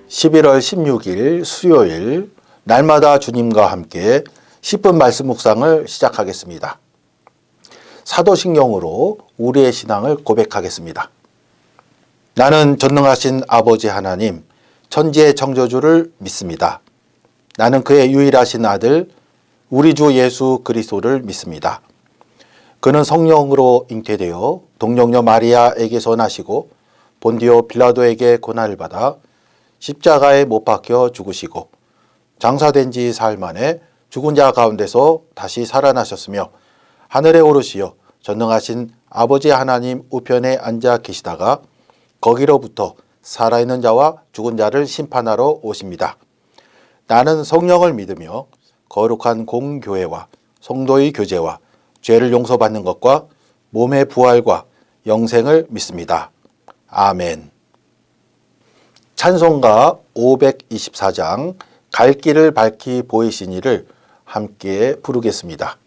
11월 16일 수요일 날마다 주님과 함께 10분 말씀 묵상을 시작하겠습니다. 사도신경으로 우리의 신앙을 고백하겠습니다. 나는 전능하신 아버지 하나님, 천지의 창조주를 믿습니다. 나는 그의 유일하신 아들, 우리 주 예수 그리스도를 믿습니다. 그는 성령으로 잉태되어 동정녀 마리아에게서 나시고 본디오 빌라도에게 고난을 받아 십자가에 못 박혀 죽으시고 장사된 지 사흘 만에 죽은 자 가운데서 다시 살아나셨으며 하늘에 오르시어 전능하신 아버지 하나님 우편에 앉아 계시다가 거기로부터 살아있는 자와 죽은 자를 심판하러 오십니다. 나는 성령을 믿으며 거룩한 공교회와 성도의 교제와 죄를 용서받는 것과 몸의 부활과 영생을 믿습니다. 아멘. 찬송가 524장 갈 길을 밝히 보이시니를 함께 부르겠습니다.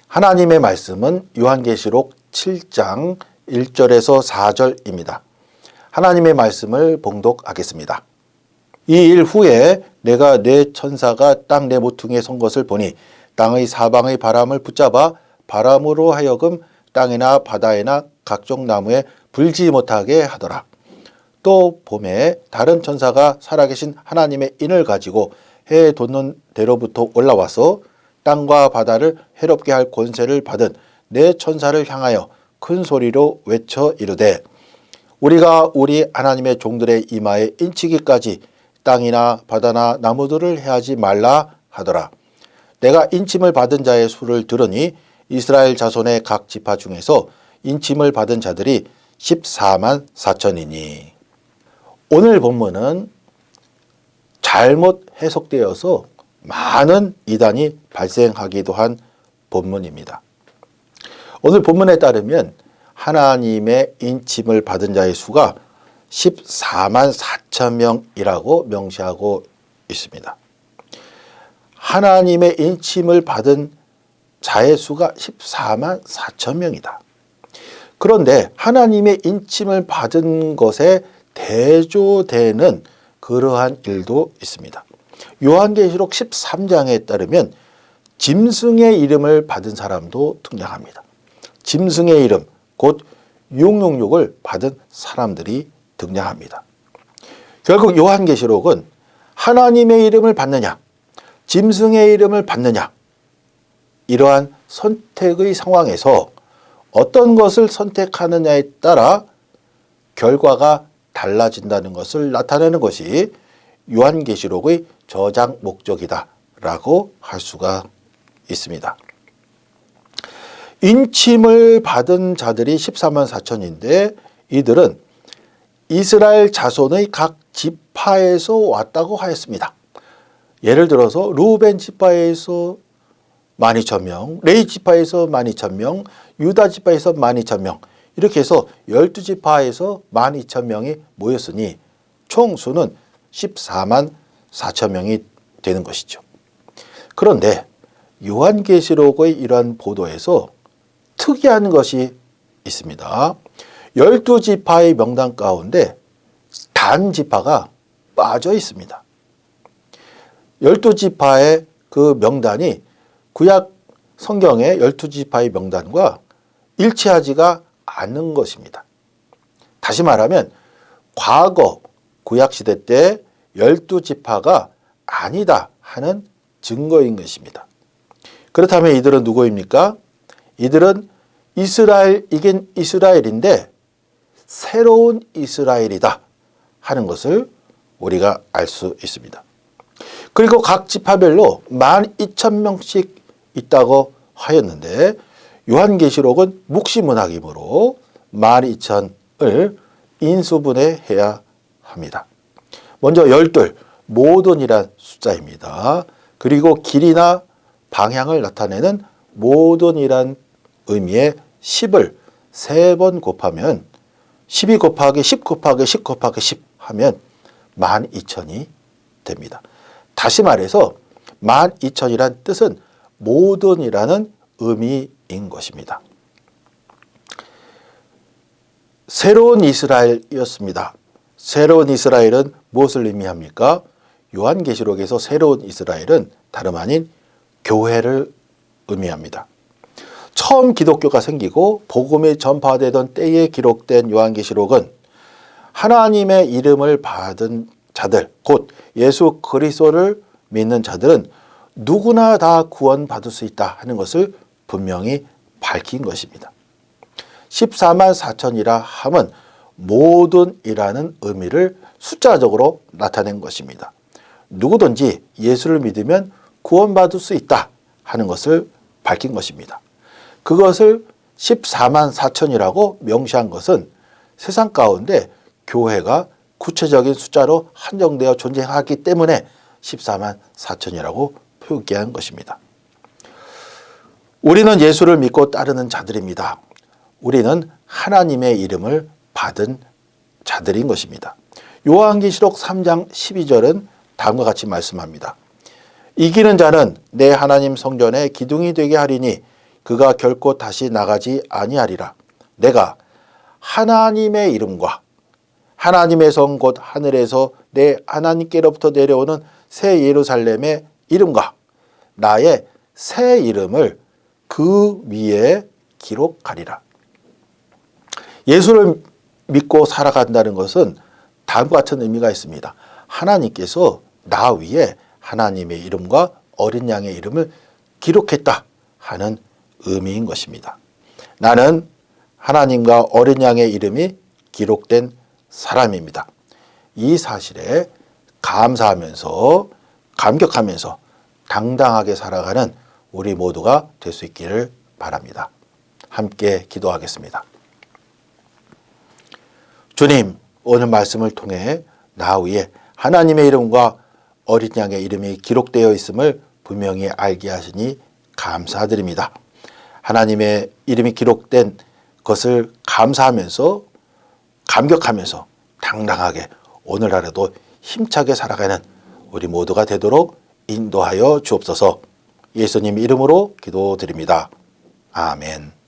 하나님의 말씀은 요한계시록 7장 1절에서 4절입니다. 하나님의 말씀을 봉독하겠습니다. 이 일 후에 내가 네 천사가 땅 네 모퉁이에 선 것을 보니 땅의 사방의 바람을 붙잡아 바람으로 하여금 땅이나 바다에나 각종 나무에 불지 못하게 하더라. 또 봄에 다른 천사가 살아계신 하나님의 인을 가지고 해에 돋는 대로부터 올라와서 땅과 바다를 해롭게 할 권세를 받은 네 천사를 향하여 큰 소리로 외쳐 이르되 우리가 우리 하나님의 종들의 이마에 인치기까지 땅이나 바다나 나무들을 해하지 말라 하더라. 내가 인침을 받은 자의 수를 들으니 이스라엘 자손의 각 지파 중에서 인침을 받은 자들이 14만 4천이니. 오늘 본문은 잘못 해석되어서 많은 이단이 발생하기도 한 본문입니다. 오늘 본문에 따르면 하나님의 인침을 받은 자의 수가 14만 4천 명이라고 명시하고 있습니다. 하나님의 인침을 받은 자의 수가 14만 4천 명이다. 그런데 하나님의 인침을 받은 것에 대조되는 그러한 일도 있습니다. 요한계시록 13장에 따르면 짐승의 이름을 받은 사람도 등장합니다. 짐승의 이름, 곧 666을 받은 사람들이 등장합니다. 결국 요한계시록은 하나님의 이름을 받느냐, 짐승의 이름을 받느냐, 이러한 선택의 상황에서 어떤 것을 선택하느냐에 따라 결과가 달라진다는 것을 나타내는 것이 요한계시록의 저장 목적이다라고 할 수가 있습니다. 인침을 받은 자들이 14만 4천인데 이들은 이스라엘 자손의 각 지파에서 왔다고 하였습니다. 예를 들어서 루벤 지파에서 12,000명, 레위 지파에서 12,000명, 유다 지파에서 12,000명, 이렇게 해서 12지파에서 12,000명이 모였으니 총 수는 14만 4천명이 되는 것이죠. 그런데 요한계시록의 이러한 보도에서 특이한 것이 있습니다. 12지파의 명단 가운데 단 지파가 빠져 있습니다. 12지파의 그 명단이 구약 성경의 12지파의 명단과 일치하지가 않는 것입니다. 다시 말하면 과거 구약시대 때 12지파가 아니다 하는 증거인 것입니다. 그렇다면 이들은 누구입니까? 이들은 이긴 이스라엘인데 새로운 이스라엘이다 하는 것을 우리가 알 수 있습니다. 그리고 각 지파별로 12,000명씩 있다고 하였는데 요한계시록은 묵시문학이므로 12,000을 인수분해해야 합니다. 먼저 12, 모든이란 숫자입니다. 그리고 길이나 방향을 나타내는 모든이란 의미의 10을 3번 곱하면 12 곱하기 10 곱하기 10 곱하기 10 하면 12,000이 됩니다. 다시 말해서 12,000이란 뜻은 모든이라는 의미인 것입니다. 새로운 이스라엘이었습니다. 새로운 이스라엘은 무엇을 의미합니까? 요한계시록에서 새로운 이스라엘은 다름 아닌 교회를 의미합니다. 처음 기독교가 생기고 복음이 전파되던 때에 기록된 요한계시록은 하나님의 이름을 받은 자들, 곧 예수 그리스도를 믿는 자들은 누구나 다 구원받을 수 있다 하는 것을 분명히 밝힌 것입니다. 14만 4천이라 함은 모든이라는 의미를 숫자적으로 나타낸 것입니다. 누구든지 예수를 믿으면 구원받을 수 있다 하는 것을 밝힌 것입니다. 그것을 14만 4천이라고 명시한 것은 세상 가운데 교회가 구체적인 숫자로 한정되어 존재하기 때문에 14만 4천이라고 표기한 것입니다. 우리는 예수를 믿고 따르는 자들입니다. 우리는 하나님의 이름을 받은 자들인 것입니다. 요한계시록 3장 12절은 다음과 같이 말씀합니다. 이기는 자는 내 하나님 성전의 기둥이 되게 하리니 그가 결코 다시 나가지 아니하리라. 내가 하나님의 이름과 하나님의 성 곧 하늘에서 내 하나님께로부터 내려오는 새 예루살렘의 이름과 나의 새 이름을 그 위에 기록하리라. 예수를 믿고 살아간다는 것은 다음과 같은 의미가 있습니다. 하나님께서 나 위에 하나님의 이름과 어린 양의 이름을 기록했다 하는 의미인 것입니다. 나는 하나님과 어린 양의 이름이 기록된 사람입니다. 이 사실에 감사하면서 감격하면서 당당하게 살아가는 우리 모두가 될 수 있기를 바랍니다. 함께 기도하겠습니다. 주님, 오늘 말씀을 통해 나 위에 하나님의 이름과 어린 양의 이름이 기록되어 있음을 분명히 알게 하시니 감사드립니다. 하나님의 이름이 기록된 것을 감사하면서 감격하면서 당당하게 오늘 하루도 힘차게 살아가는 우리 모두가 되도록 인도하여 주옵소서. 예수님 이름으로 기도드립니다. 아멘.